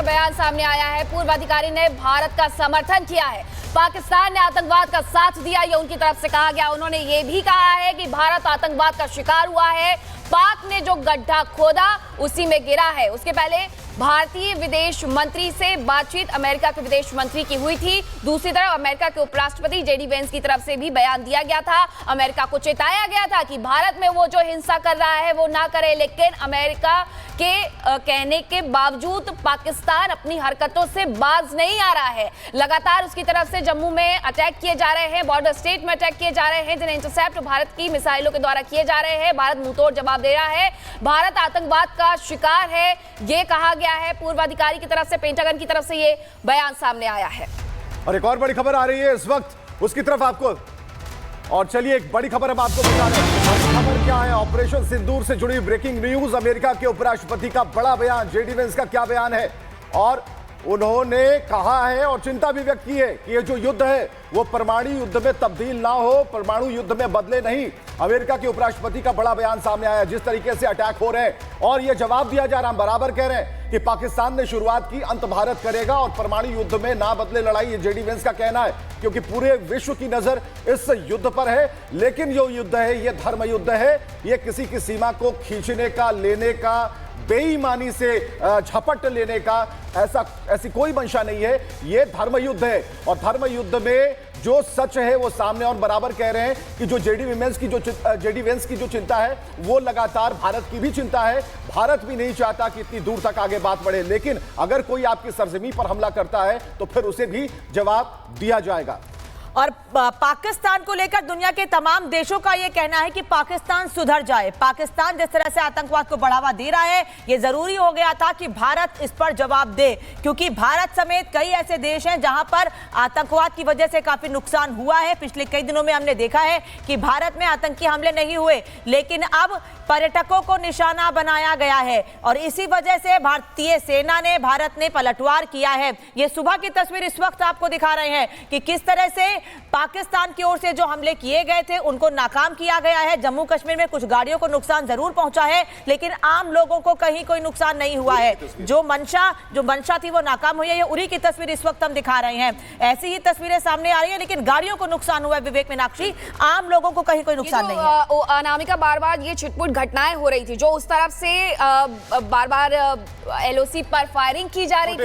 बयान सामने आया है। पूर्व अधिकारी ने भारत का समर्थन किया है। पाकिस्तान ने आतंकवाद का साथ दिया, ये उनकी तरफ से कहा गया। उन्होंने ये भी कहा है कि भारत आतंकवाद का शिकार हुआ है, पाक ने जो गड्ढा खोदा उसी में गिरा है। उसके पहले भारतीय विदेश मंत्री से बातचीत अमेरिका के विदेश मंत्री की हुई थी। दूसरी तरफ अमेरिका के उपराष्ट्रपति जेडी वेंस की तरफ से भी बयान दिया गया था। अमेरिका को चेताया गया था कि भारत में वो जो हिंसा कर रहा है वो ना करे, लेकिन अमेरिका के कहने के बावजूद पाकिस्तान अपनी हरकतों से बाज नहीं आ रहा है। लगातार उसकी तरफ से जम्मू में अटैक किए जा रहे हैं, बॉर्डर स्टेट में अटैक किए जा रहे हैं, जिन्हें इंटरसेप्ट भारत की मिसाइलों के द्वारा किए जा रहे हैं। भारत मुंहतोड़ जवाब दे रहा है। भारत आतंकवाद का शिकार है, ये कहा गया है। पूर्व अधिकारी की तरफ से, पेंटागन की तरफ से ये बयान सामने आया है। और एक और बड़ी खबर आ रही है इस वक्त, उसकी तरफ आपको, और चलिए एक बड़ी खबर हम आपको बता रहे हैं। खबर क्या है? ऑपरेशन सिंदूर से जुड़ी ब्रेकिंग न्यूज। अमेरिका के उपराष्ट्रपति का बड़ा बयान। जेडी वेंस का क्या बयान है? और उन्होंने कहा है और चिंता भी व्यक्त की है कि ये जो युद्ध है वो परमाणु युद्ध में तब्दील ना हो, परमाणु युद्ध में बदले नहीं। अमेरिका के उपराष्ट्रपति का बड़ा बयान सामने आया। जिस तरीके से अटैक हो रहे हैं और ये जवाब दिया जा रहा है, हम बराबर कह रहे हैं कि पाकिस्तान ने शुरुआत की, अंत भारत करेगा और परमाणु युद्ध में ना बदले लड़ाई, ये जेडी वेंस का कहना है, क्योंकि पूरे विश्व की नजर इस युद्ध पर है। लेकिन जो युद्ध है ये धर्म युद्ध है, ये किसी की सीमा को खींचने का, लेने का, बेईमानी से झपट लेने का ऐसी कोई मंशा नहीं है। ये धर्म युद्ध है और धर्म युद्ध में जो सच है वो सामने, और बराबर कह रहे हैं कि जो जेडी वेंस की जो चिंता है वो लगातार भारत की भी चिंता है। भारत भी नहीं चाहता कि इतनी दूर तक आगे बात बढ़े, लेकिन अगर कोई आपकी सरजमी पर हमला करता है तो फिर उसे भी जवाब दिया जाएगा। और पाकिस्तान को लेकर दुनिया के तमाम देशों का यह कहना है कि पाकिस्तान सुधर जाए। पाकिस्तान जिस तरह से आतंकवाद को बढ़ावा दे रहा है, यह जरूरी हो गया था कि भारत इस पर जवाब दे, क्योंकि भारत समेत कई ऐसे देश हैं जहां पर आतंकवाद की वजह से काफी नुकसान हुआ है। पिछले कई दिनों में हमने देखा है कि भारत में आतंकी हमले नहीं हुए, लेकिन अब पर्यटकों को निशाना बनाया गया है और इसी वजह से भारतीय सेना ने, भारत ने पलटवार किया है। यह सुबह की तस्वीर इस वक्त आपको दिखा रहे हैं कि किस तरह से पाकिस्तान की ओर से जो हमले किए गए थे उनको नाकाम किया गया है। जम्मू कश्मीर में कुछ गाड़ियों को नुकसान जरूर पहुंचा है, लेकिन आम लोगों को कहीं कोई नुकसान नहीं हुआ है। जो मंशा थी वो नाकाम हुई है। उरी की तस्वीर इस वक्त हम दिखा रहे हैं। ऐसी ही तस्वीरें सामने आ रही है, लेकिन गाड़ियों को नुकसान हुआ है। विवेक मीनाक्षी, आम लोगों को कहीं कोई नुकसान नहीं है। अनामिका, बार बार ये छिटपुट घटनाएं हो रही थी, जो उस तरफ से बार बार एलओसी पर फायरिंग की जा रही थी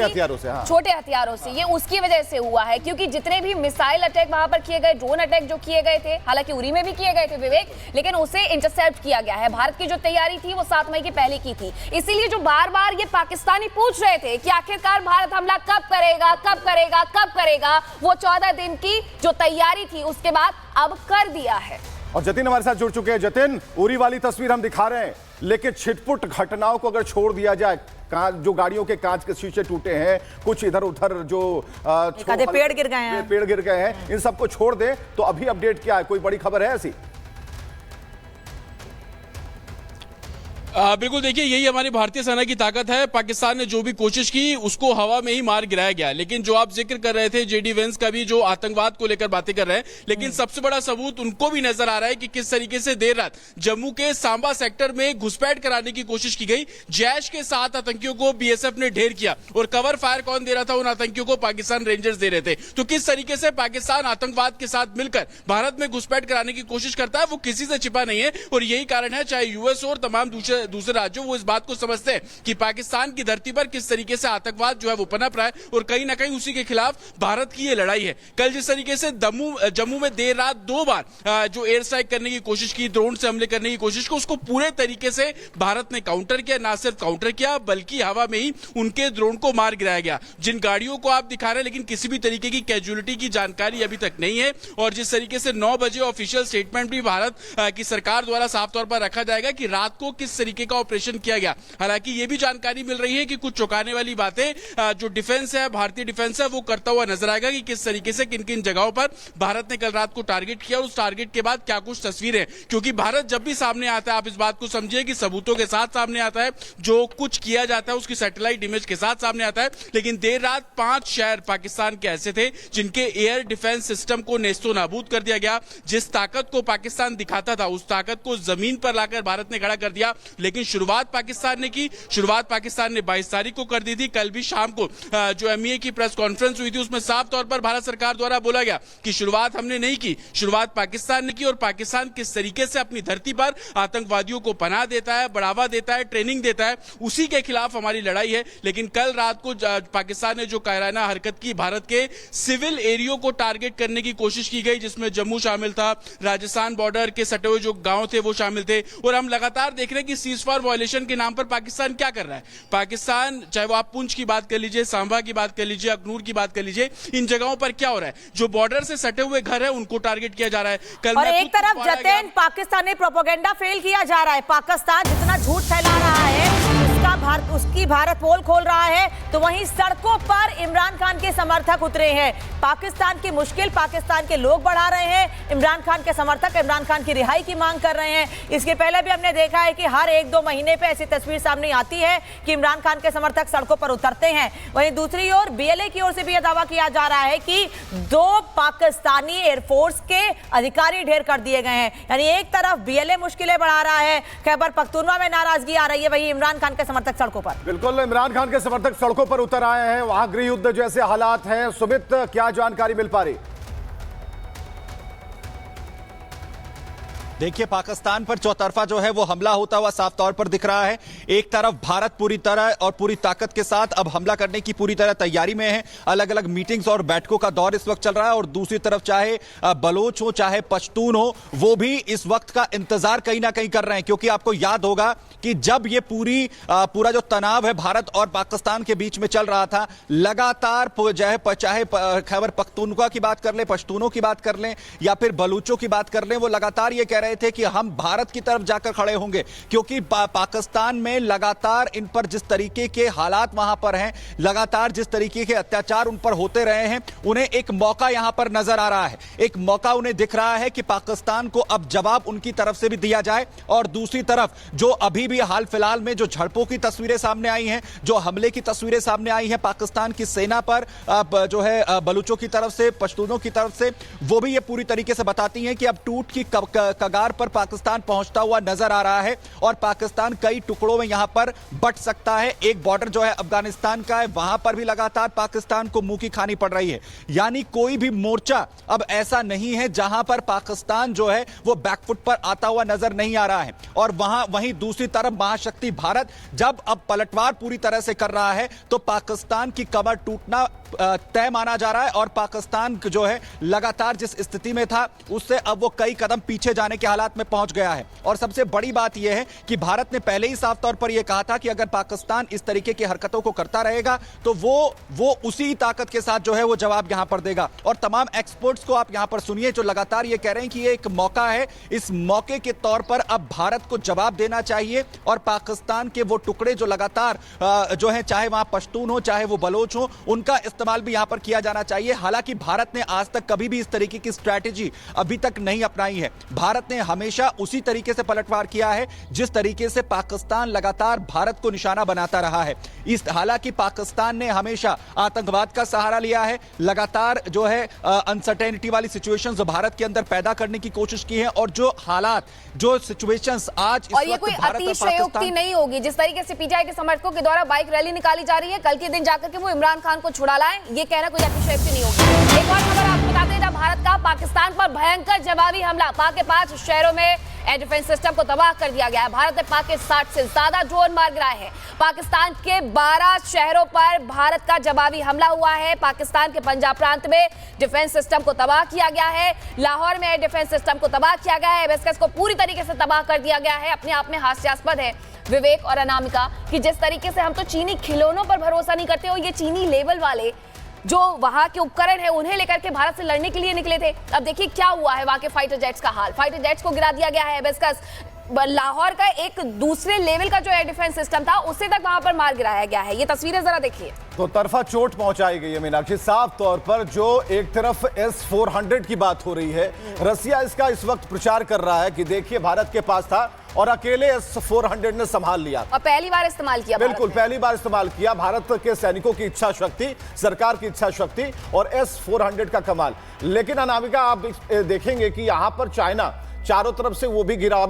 छोटे हथियारों से, ये उसकी वजह से हुआ है। क्योंकि जितने भी मिसाइल अटैक वहां पर किए गए, ड्रोन अटैक जो किए गए थे, हालांकि उरी में भी किए गए थे विवेक, लेकिन उसे इंटरसेप्ट किया गया है। भारत की जो तैयारी थी वो 7 मई की पहले की थी। इसीलिए जो बार बार ये पाकिस्तानी पूछ रहे थे कि आखिरकार भारत हमला कब करेगा, कब करेगा, कब करेगा, वो 14 दिन की जो तैयारी थी उसके बाद अब कर दिया है। और जतिन हमारे साथ जुड़ चुके हैं। जतिन, उरी वाली तस्वीर हम दिखा रहे हैं, लेकिन छिटपुट घटनाओं को अगर छोड़ दिया जाए, जो गाड़ियों के कांच के शीशे टूटे हैं, कुछ इधर उधर जो पेड़ गिर गए हैं, इन सबको छोड़ दें तो अभी अपडेट क्या है? कोई बड़ी खबर है ऐसी? बिल्कुल, देखिए यही हमारी भारतीय सेना की ताकत है। पाकिस्तान ने जो भी कोशिश की उसको हवा में ही मार गिराया गया। लेकिन जो आप जिक्र कर रहे थे जेडी वेंस का भी, जो आतंकवाद को लेकर बातें कर रहे हैं, लेकिन सबसे बड़ा सबूत उनको भी नजर आ रहा है कि किस तरीके से देर रात जम्मू के सांबा सेक्टर में घुसपैठ कराने की कोशिश की गई। जैश के 7 आतंकियों को बीएसएफ ने ढेर किया और कवर फायर कौन दे रहा था? उन आतंकियों को पाकिस्तान रेंजर्स दे रहे थे। तो किस तरीके से पाकिस्तान आतंकवाद के साथ मिलकर भारत में घुसपैठ कराने की कोशिश करता है, वो किसी से छिपा नहीं है। और यही कारण है, चाहे यूएस और तमाम दूसरे राज्यों, वो इस बात को समझते हैं कि पाकिस्तान की धरती पर किस तरीके से आतंकवाद जो है वो पनप रहा है और कहीं ना कहीं उसी के खिलाफ भारत की ये लड़ाई है। कल जिस तरीके से जम्मू में देर रात 2 बार जो एयर स्ट्राइक करने की कोशिश की, ड्रोन से हमले करने की कोशिश की, उसको पूरे तरीके से भारत ने काउंटर किया। ना सिर्फ काउंटर किया बल्कि हवा में ही उनके ड्रोन को मार गिराया गया। जिन गाड़ियों को आप दिखा रहे हैं, लेकिन किसी भी तरीके की कैजुअलिटी की जानकारी अभी तक नहीं है। और जिस तरीके से 9 बजे ऑफिशियल स्टेटमेंट भी भारत की सरकार द्वारा साफ तौर पर रखा जाएगा कि रात को किस तरीके का ऑपरेशन किया गया। हालांकि यह भी जानकारी मिल रही है कि कुछ चौंकाने वाली बातें जो डिफेंस है, भारतीय डिफेंस है, वो करता हुआ नजर आएगा कि किस तरीके से किन किन जगहों पर भारत ने कल रात को टारगेट किया और उस टारगेट के बाद क्या कुछ तस्वीरें। क्योंकि भारत जब भी सामने आता है, आप इस बात को समझिए कि सबूतों के साथ सामने आता है, जो कुछ किया जाता है उसकी सैटेलाइट इमेज के साथ सामने आता है। लेकिन देर रात 5 शहर पाकिस्तान के ऐसे थे जिनके एयर डिफेंस सिस्टम को नेस्तो नाबूद कर दिया गया। जिस ताकत को पाकिस्तान दिखाता था, उस ताकत को जमीन पर लाकर भारत ने खड़ा कर दिया। लेकिन शुरुआत पाकिस्तान ने की। शुरुआत पाकिस्तान ने 22 तारीख को कर दी थी। कल भी शाम को जो MEA की प्रेस कॉन्फ्रेंस हुई थी उसमें साफ तौर पर भारत सरकार द्वारा बोला गया कि शुरुआत हमने नहीं की, शुरुआत पाकिस्तान ने की। और पाकिस्तान किस तरीके से अपनी धरती पर आतंकवादियों को पनाह देता है, बढ़ावा देता है, ट्रेनिंग देता है, उसी के खिलाफ हमारी लड़ाई है। लेकिन कल रात को पाकिस्तान ने जो कायराना हरकत की, भारत के सिविल एरियो को टारगेट करने की कोशिश की गई, जिसमें जम्मू शामिल था, राजस्थान बॉर्डर के सटे हुए जो गांव थे वो शामिल थे। और हम लगातार देख रहे हैं कि सीज फायर वायलेशन के नाम पर पाकिस्तान क्या कर रहा है। पाकिस्तान, चाहे वो आप पुंछ की बात कर लीजिए, सांबा की बात कर लीजिए, अखनूर की बात कर लीजिए, इन जगहों पर क्या हो रहा है, जो बॉर्डर से सटे हुए घर है उनको टारगेट किया जा रहा है। कल और एक तरफ जतेन पाकिस्तानी प्रोपेगेंडा फेल किया जा रहा है। पाकिस्तान जितना झूठ फैला रहा है उसकी भारत पोल खोल रहा है, तो वहीं सड़कों पर इमरान खान के समर्थक उतरे हैं। पाकिस्तान की मुश्किल पाकिस्तान के लोग बढ़ा रहे हैं। इमरान खान के समर्थक इमरान खान की रिहाई की मांग कर रहे हैं। इसके पहले भी हमने देखा है कि हर 1-2 महीने पे ऐसी तस्वीर सामने आती है कि इमरान खान के समर्थक सड़कों पर उतरते हैं। वहीं दूसरी ओर BLA की ओर से भी यह दावा किया जा रहा है कि 2 पाकिस्तानी एयरफोर्स के अधिकारी ढेर कर दिए गए हैं। यानी एक तरफ BLA मुश्किलें बढ़ा रहा है, खैबर पख्तूनवा में नाराजगी आ रही है, वहीं इमरान खान के समर्थक सड़कों पर। बिल्कुल, इमरान खान के समर्थक सड़कों पर उतर आए हैं। वहां गृह युद्ध जैसे हालात हैं। सुमित, क्या जानकारी मिल पा रही? देखिए, पाकिस्तान पर चौतरफा जो है वो हमला होता हुआ साफ तौर पर दिख रहा है। एक तरफ भारत पूरी तरह और पूरी ताकत के साथ अब हमला करने की पूरी तरह तैयारी में है। अलग अलग मीटिंग्स और बैठकों का दौर इस वक्त चल रहा है। और दूसरी तरफ चाहे बलोच हो चाहे पश्तून हो, वो भी इस वक्त का इंतजार कहीं ना कहीं कर रहे हैं। क्योंकि आपको याद होगा कि जब ये पूरा जो तनाव है भारत और पाकिस्तान के बीच में चल रहा था, लगातार चाहे खैबर पख्तूनख्वा की बात कर लें, पश्तूनों की बात कर लें या फिर बलूचों की बात कर लें, वो लगातार ये कह रहे थे कि हम भारत की तरफ जाकर खड़े होंगे। क्योंकि पाकिस्तान में लगातार इन पर जिस तरीके के हालात वहां पर हैं, लगातार जिस तरीके के अत्याचार उन पर होते रहे हैं, उन्हें एक मौका यहां पर नजर आ रहा है। एक मौका उन्हें दिख रहा है कि पाकिस्तान को अब जवाब उनकी तरफ से भी दिया जाए। और दूसरी तरफ जो अभी भी हाल फिलहाल में जो झड़पों की तस्वीरें सामने आई हैं, जो हमले की तस्वीरें सामने आई हैं पाकिस्तान की सेना पर जो है बलूचों की तरफ से, पश्तूनों की तरफ से, वो भी ये पूरी तरीके से बताती हैं कि अब टूट की कगार पर पाकिस्तान पहुंचता हुआ नजर आ रहा है। और पाकिस्तान कई टुकड़ों में यहां पर बंट सकता है। एक बॉर्डर जो है अफगानिस्तान का है, वहां पर भी लगातार पाकिस्तान को मुंह की खानी पड़ रही है। यानी कोई भी मोर्चा अब ऐसा नहीं है जहां पर पाकिस्तान जो है वो बैकफुट पर आता हुआ नजर नहीं आ रहा है। और वहीं दूसरी तरफ महाशक्ति भारत जब अब पलटवार पूरी तरह से कर रहा है, तो पाकिस्तान की कमर टूटना तय माना जा रहा है। और पाकिस्तान जो है लगातार जिस स्थिति में था, उससे अब वो कई कदम पीछे जाने के हालात में पहुंच गया है। और सबसे बड़ी बात यह है कि भारत ने पहले ही साफ तौर पर यह कहा था कि अगर पाकिस्तान इस तरीके की हरकतों को करता रहेगा तो वो उसी ताकत के साथ जो है वो जवाब यहां पर देगा। और तमाम एक्सपर्ट्स को आप यहां पर सुनिए जो लगातार ये कह रहे हैं कि ये एक मौका है। इस मौके के तौर पर अब भारत को जवाब देना चाहिए और पाकिस्तान के वो टुकड़े जो लगातार जो है, चाहे वहां पश्तून हो चाहे वो बलोच हो, उनका इस्तेमाल भी यहां पर किया जाना चाहिए। हालांकि भारत ने आज तक कभी भी इस तरीके की स्ट्रैटेजी अभी तक नहीं अपनाई है। भारत ने हमेशा उसी तरीके से पलटवार किया है जिस तरीके से पाकिस्तान लगातार भारत को निशाना बनाता रहा है। हालांकि पाकिस्तान ने हमेशा आतंकवाद का सहारा लिया है, लगातार जो है अनसर्टेनिटी वाली सिचुएशंस भारत के अंदर पैदा करने की कोशिश की है। और जो हालात, जो सिचुएशंस आज और ये कोई अतिशयोक्ति नहीं होगी जिस तरीके से PTI के समर्थकों के द्वारा बाइक रैली निकाली जा रही है, कल के दिन जाकर के वो इमरान खान को छुड़ा लाएं, ये कहना कोई अतिशयोक्ति नहीं होगी। एक और खबर आपको बताते हैं, जब भारत का पाकिस्तान पर भयंकर जवाबी हमला, पाक के 5 शहरों में एयर डिफेंस सिस्टम को तबाह कर दिया गया है। भारत ने पाक के 60 से ज्यादा ड्रोन मार गिराए हैं। पाकिस्तान के 12 शहरों पर भारत का जवाबी हमला हुआ है। पाकिस्तान के पंजाब प्रांत में डिफेंस सिस्टम को तबाह किया गया है। लाहौर में एयर डिफेंस सिस्टम को तबाह किया गया है। बेस्कस को पूरी तरीके से तबाह कर दिया गया है। अपने आप में हास्यास्पद है विवेक और अनामिका कि जिस तरीके से हम तो चीनी खिलौनों पर भरोसा नहीं करते, और ये चीनी लेवल वाले जो वहां के उपकरण है उन्हें लेकर के भारत से लड़ने के लिए निकले थे। अब देखिए क्या हुआ है वहां के फाइटर जेट्स का हाल। फाइटर जेट्स को गिरा दिया गया है। बेस्कस लाहौर का एक दूसरे लेवल का जो एयर डिफेंस सिस्टम था उसे तक वहां पर मार गिराया गया है। ये तस्वीरें जरा देखिए। तो तरफा चोट पहुंचाई गई है मीनाक्षी, साफ तौर पर। जो एक तरफ S-400 की बात हो रही है, रसिया इसका इस वक्त प्रचार कर रहा है कि देखिए भारत के पास था और अकेले S-400 ने संभाल लिया और पहली बार इस्तेमाल किया। बिल्कुल पहली बार इस्तेमाल किया। भारत के सैनिकों की इच्छा शक्ति, सरकार की इच्छा शक्ति और S-400 का कमाल। लेकिन अनामिका आप देखेंगे कि यहां पर चाइना चारों तरफ से वो भी गिरा